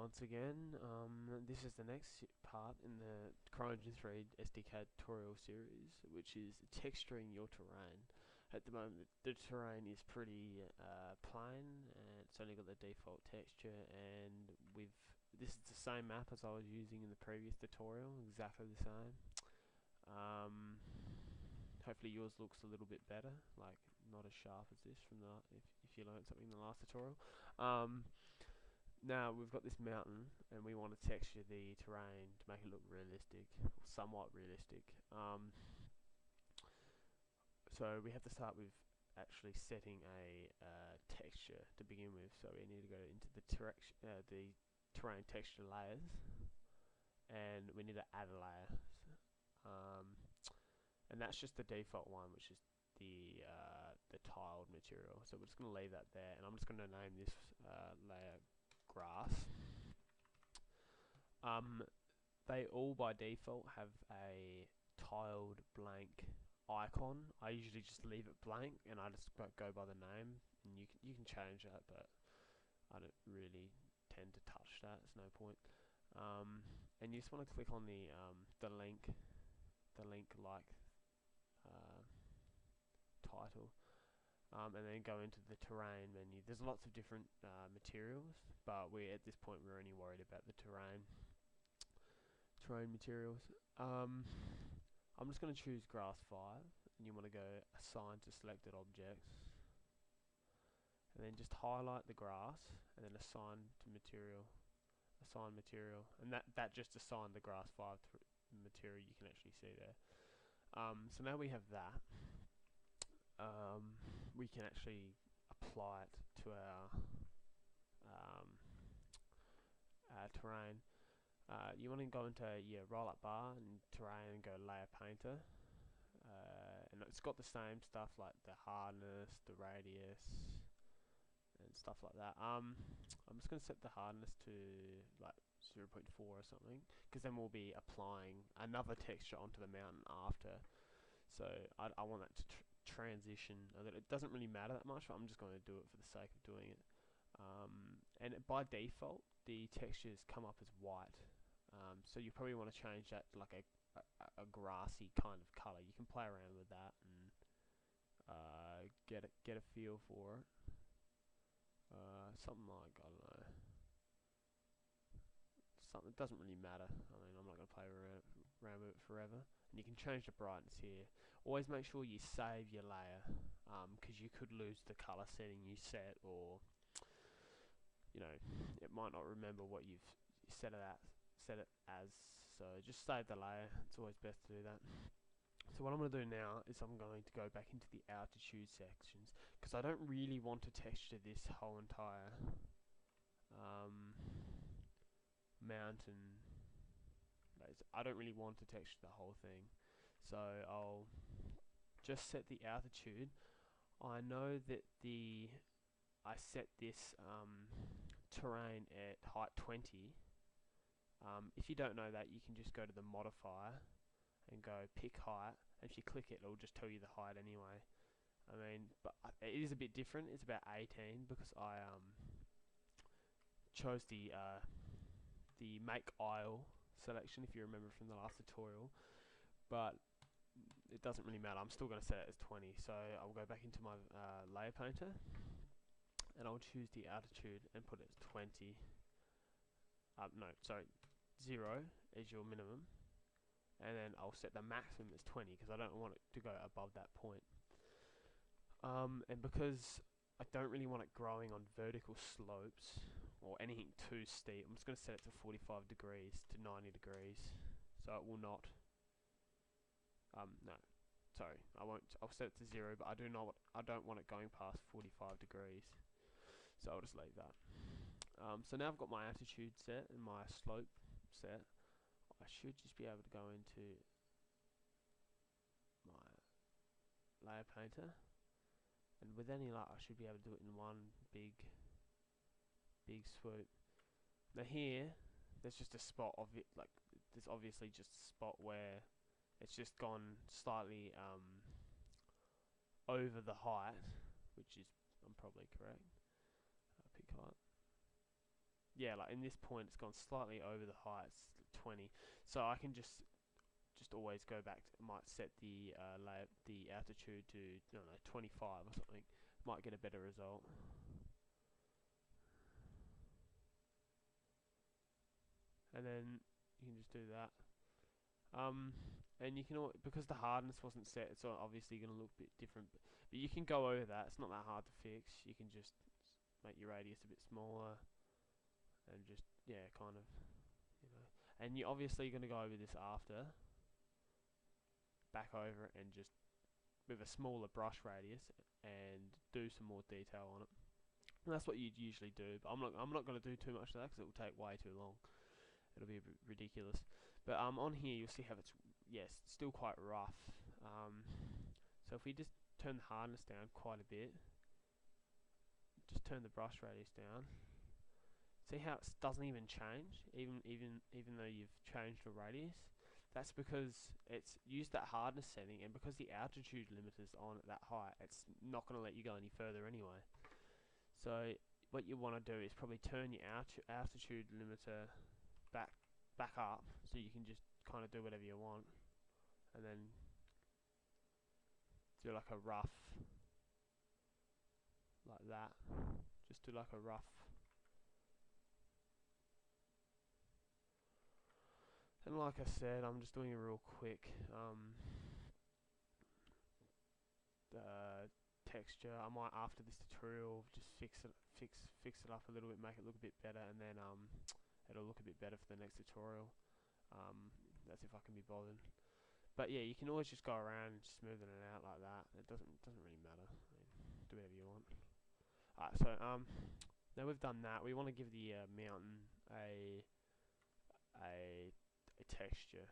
once again. This is the next part in the Cryengine3 SDK tutorial series, which is texturing your terrain. At the moment, the terrain is pretty plain, and it's only got the default texture. And this is the same map as I was using in the previous tutorial, exactly the same. Hopefully yours looks a little bit better, like not as sharp as this from the if you learned something in the last tutorial. Now we've got this mountain and we want to texture the terrain to make it look realistic, or somewhat realistic. So we have to start with actually setting a texture to begin with. So we need to go into the terrain texture layers, and we need to add a layer. And that's just the default one, which is the tiled material. So we're just going to leave that there, and I'm just going to name this layer grass. They all by default have a tiled blank icon. I usually just leave it blank and I just go by the name, and you can change that, but I don't really tend to touch that. There's no point. And you just want to click on the link like title. And then go into the terrain menu. There's lots of different materials, but at this point we're only worried about the terrain materials. I'm just going to choose grass 5, and you want to go assign to selected objects, and then just highlight the grass, and then assign material, and that just assigned the grass 5 material. You can actually see there. So now we have that. We can actually apply it to our terrain. You want to go into your roll-up bar and terrain and go layer painter, and it's got the same stuff like the hardness, the radius, and stuff like that. I'm just going to set the hardness to like 0.4 or something, because then we'll be applying another texture onto the mountain after. So I want that to transition. It doesn't really matter that much, but I'm just going to do it for the sake of doing it. And by default, the textures come up as white. So you probably want to change that to like a grassy kind of color. You can play around with that and get a feel for it. Something like, I don't know. Something, it doesn't really matter. I mean, I'm not going to play around with it forever. And you can change the brightness here. Always make sure you save your layer, because you could lose the color setting you set, or it might not remember what you've set it as. So just save the layer. It's always best to do that. So what I'm going to do now is I'm going to go back into the altitude sections, because I don't really want to texture this whole entire mountain. I don't really want to texture the whole thing, so I'll just set the altitude. I know that I set this terrain at height 20. If you don't know that, you can just go to the modifier and go pick height, and if you click it, it'll just tell you the height anyway. I mean, but it is a bit different. It's about 18, because I chose the make aisle selection, if you remember from the last tutorial, but it doesn't really matter. I'm still going to set it as 20. So I'll go back into my layer painter, and I'll choose the altitude and put it as 20. No, sorry, 0 is your minimum, and then I'll set the maximum as 20, because I don't want it to go above that point. And because I don't really want it growing on vertical slopes or anything too steep, I'm just going to set it to 45 degrees to 90 degrees, so it will not. No, sorry, I won't. I'll set it to 0, but I don't want it going past 45 degrees, so I'll just leave that. So now I've got my altitude set and my slope set. I should just be able to go into my layer painter, and with any luck I should be able to do it in one big swoop. Now here, there's just a spot of it, like there's obviously just a spot where it's just gone slightly over the height, which is, I'm probably correct. Pick height. yeah, like in this point it's gone slightly over the height, it's 20. So I can just always go back to, might set the the altitude to, I don't know, 25 or something. Might get a better result. And then you can just do that. And you can, because the hardness wasn't set, it's obviously going to look a bit different. But you can go over that. It's not that hard to fix. You can just make your radius a bit smaller, and just, yeah, kind of, you know. And you're obviously going to go over this after, back over it, and just with a smaller brush radius, and do some more detail on it. And that's what you'd usually do. But I'm not going to do too much of that because it will take way too long. It'll be a bit ridiculous. But on here you'll see how it's, yes, still quite rough. So if we just turn the hardness down quite a bit, just turn the brush radius down, see how it doesn't even change, even though you've changed the radius. That's because it's used that hardness setting, and because the altitude limiter's on at that height, it's not going to let you go any further anyway. So what you want to do is probably turn your altitude limiter back up, so you can just kind of do whatever you want, and then do like a rough, like that. Just do like a rough. And like I said, I'm just doing it real quick. The texture, I might, after this tutorial, just fix it up a little bit, make it look a bit better, and then it'll look a bit better for the next tutorial. That's if I can be bothered. But yeah, you can always just go around and smoothing it out like that. It doesn't really matter. I mean, do whatever you want. Alright, so now we've done that, we want to give the mountain a texture.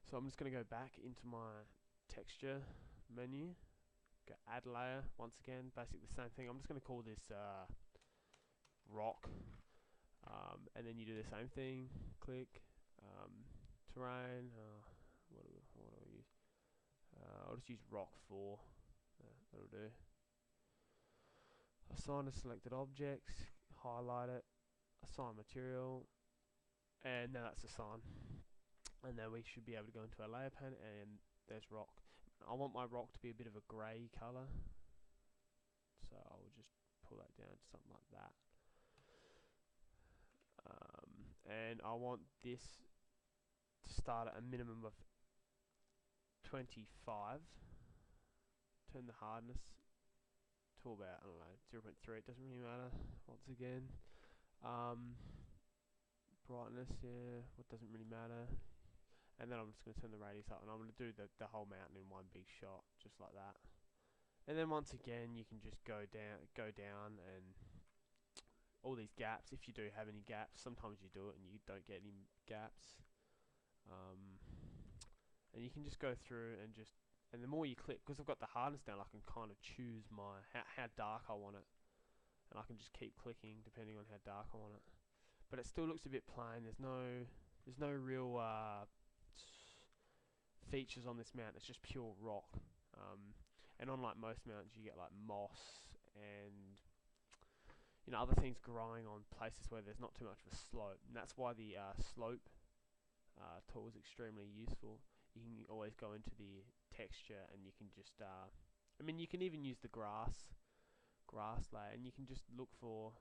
So I'm just going to go back into my texture menu, go add layer once again, basically the same thing. I'm just going to call this rock, and then you do the same thing, click, terrain, what do I use? I'll just use rock 4, that'll do. Assign to selected objects, highlight it, assign material, and now that's assigned. And then we should be able to go into our layer pane, and there's rock. I want my rock to be a bit of a grey colour, so I'll just pull that down to something like that. And I want this to start at a minimum of 25. Turn the hardness to about, I don't know, 0.3. It doesn't really matter. Once again, brightness, yeah, what doesn't really matter. And then I'm just going to turn the radius up, and I'm going to do the whole mountain in one big shot, just like that. And then once again, you can just go down, and all these gaps, if you do have any gaps, sometimes you do it and you don't get any gaps. And you can just go through and just, and the more you click, because I've got the hardness down, I can kind of choose my how dark I want it, and I can just keep clicking depending on how dark I want it. But it still looks a bit plain. There's no real features on this mountain. It's just pure rock. And unlike most mountains, you get like moss and, you know, other things growing on places where there's not too much of a slope. And that's why the slope tool is extremely useful. You can always go into the texture, and you can just I mean, you can even use the grass layer, and you can just look for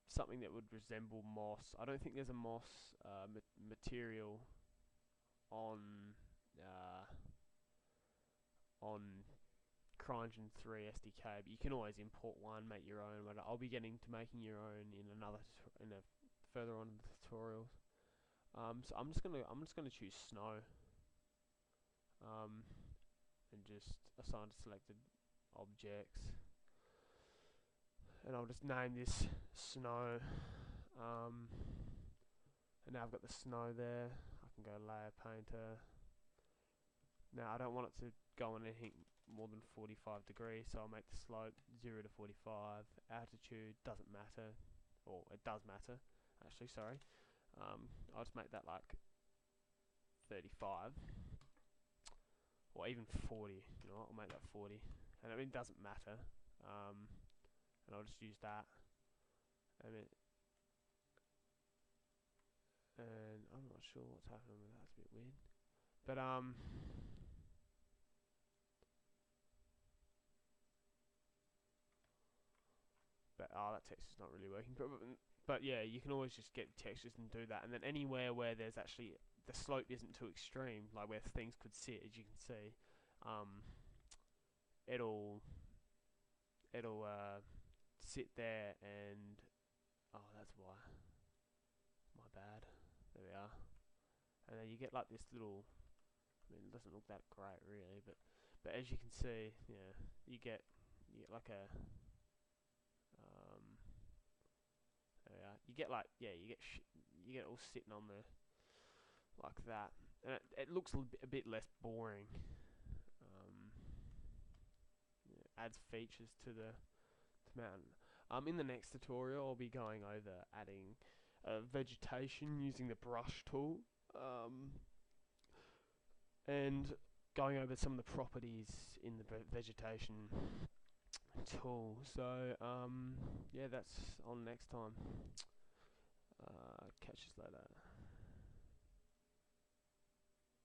something that would resemble moss. I don't think there's a moss material on Cryengine3 SDK, but you can always import one, make your own. But I'll be getting to making your own in further on in the tutorials. So I'm just gonna choose snow, and just assign to selected objects, and I'll just name this snow. And now I've got the snow there. I can go layer painter. Now I don't want it to go on anything more than 45 degrees, so I'll make the slope 0 to 45. Altitude doesn't matter, or it does matter actually, sorry. I'll just make that like 35. or even 40. You know what? I'll make that 40, and I mean, it doesn't matter. And I'll just use that. And I'm not sure what's happening with that. It's a bit weird. But that text is not really working. But yeah, you can always just get textures and do that. And then anywhere where there's actually the slope isn't too extreme, like where things could sit, as you can see, it'll sit there and that's why. My bad. There we are. And then you get like this little. I mean, it doesn't look that great really, but as you can see, yeah, you get like a there we are. You get like you get it all sitting on there like that, and it looks a bit less boring. Adds features to the mountain. In the next tutorial, I'll be going over adding vegetation using the brush tool, and going over some of the properties in the vegetation tool. So yeah, that's on next time. Catch us later.